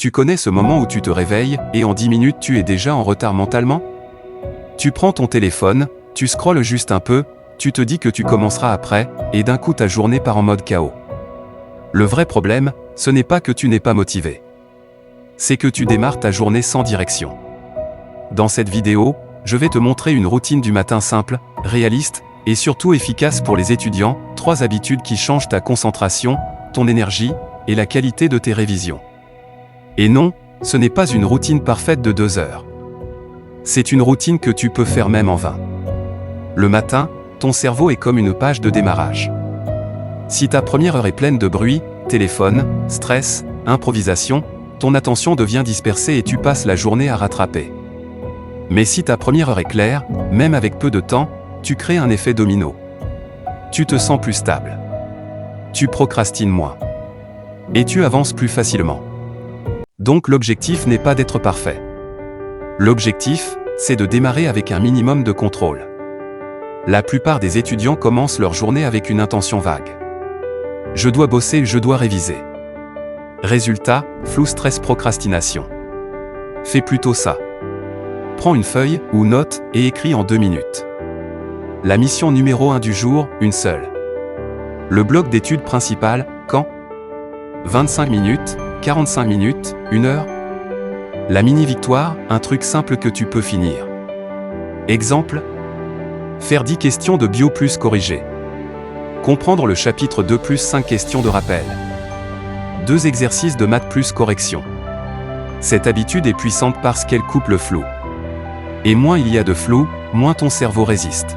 Tu connais ce moment où tu te réveilles et en 10 minutes tu es déjà en retard mentalement? Tu prends ton téléphone, tu scrolles juste un peu, tu te dis que tu commenceras après, et d'un coup ta journée part en mode chaos. Le vrai problème, ce n'est pas que tu n'es pas motivé. C'est que tu démarres ta journée sans direction. Dans cette vidéo, je vais te montrer une routine du matin simple, réaliste, et surtout efficace pour les étudiants, 3 habitudes qui changent ta concentration, ton énergie, et la qualité de tes révisions. Et non, ce n'est pas une routine parfaite de 2 heures. C'est une routine que tu peux faire même en 20. Le matin, ton cerveau est comme une page de démarrage. Si ta première heure est pleine de bruit, téléphone, stress, improvisation, ton attention devient dispersée et tu passes la journée à rattraper. Mais si ta première heure est claire, même avec peu de temps, tu crées un effet domino. Tu te sens plus stable. Tu procrastines moins. Et tu avances plus facilement. Donc l'objectif n'est pas d'être parfait. L'objectif, c'est de démarrer avec un minimum de contrôle. La plupart des étudiants commencent leur journée avec une intention vague. Je dois bosser, je dois réviser. Résultat, flou, stress, procrastination. Fais plutôt ça. Prends une feuille ou note et écris en 2 minutes. La mission numéro 1 du jour, une seule. Le bloc d'études principal, quand? 25 minutes, 45 minutes, 1 heure? La mini-victoire, un truc simple que tu peux finir. Exemple? Faire 10 questions de bio plus corrigées. Comprendre le chapitre 2 plus 5 questions de rappel. 2 exercices de maths plus correction. Cette habitude est puissante parce qu'elle coupe le flou. Et moins il y a de flou, moins ton cerveau résiste.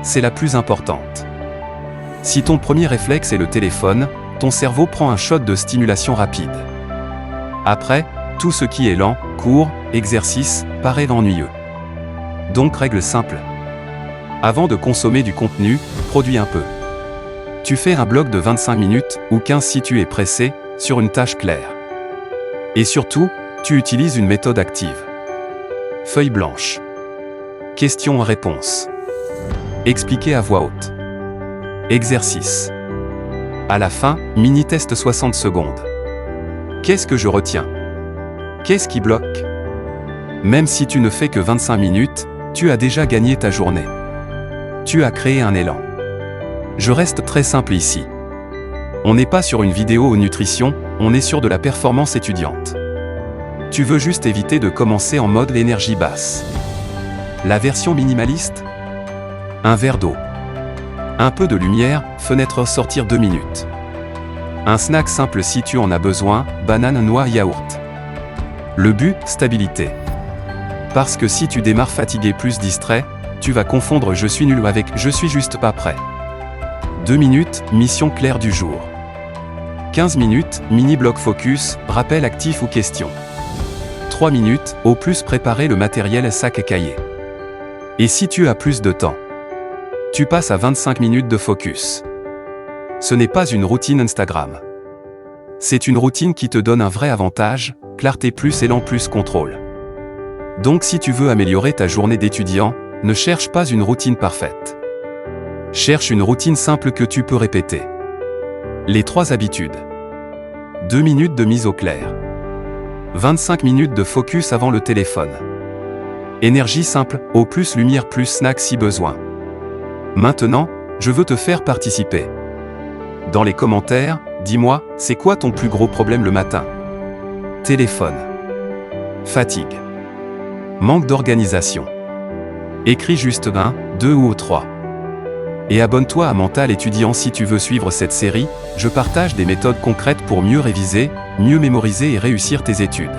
C'est la plus importante. Si ton premier réflexe est le téléphone, ton cerveau prend un shot de stimulation rapide. Après, tout ce qui est lent, court, exercice, paraît ennuyeux. Donc règle simple. Avant de consommer du contenu, produis un peu. Tu fais un bloc de 25 minutes, ou 15 si tu es pressé, sur une tâche claire. Et surtout, tu utilises une méthode active. Feuille blanche. Questions-réponses. Expliquer à voix haute. Exercice. À la fin, mini-test 60 secondes. Qu'est-ce que je retiens? Qu'est-ce qui bloque? Même si tu ne fais que 25 minutes, tu as déjà gagné ta journée. Tu as créé un élan. Je reste très simple ici. On n'est pas sur une vidéo nutrition, on est sur de la performance étudiante. Tu veux juste éviter de commencer en mode l'énergie basse. La version minimaliste? Un verre d'eau. Un peu de lumière, fenêtre sortir 2 minutes. Un snack simple si tu en as besoin, banane, noix, yaourt. Le but, stabilité. Parce que si tu démarres fatigué plus distrait, tu vas confondre je suis nul avec je suis juste pas prêt. 2 minutes, mission claire du jour. 15 minutes, mini-bloc focus, rappel actif ou question. 3 minutes, au plus préparer le matériel sac et cahier. Et si tu as plus de temps? Tu passes à 25 minutes de focus. Ce n'est pas une routine Instagram. C'est une routine qui te donne un vrai avantage, clarté plus élan plus contrôle. Donc si tu veux améliorer ta journée d'étudiant, ne cherche pas une routine parfaite. Cherche une routine simple que tu peux répéter. Les 3 habitudes. 2 minutes de mise au clair. 25 minutes de focus avant le téléphone. Énergie simple, au plus lumière plus snack si besoin. Maintenant, je veux te faire participer. Dans les commentaires, dis-moi, c'est quoi ton plus gros problème le matin? Téléphone. Fatigue. Manque d'organisation. Écris juste 1, 2 ou 3. Et abonne-toi à Mental Étudiant si tu veux suivre cette série, je partage des méthodes concrètes pour mieux réviser, mieux mémoriser et réussir tes études.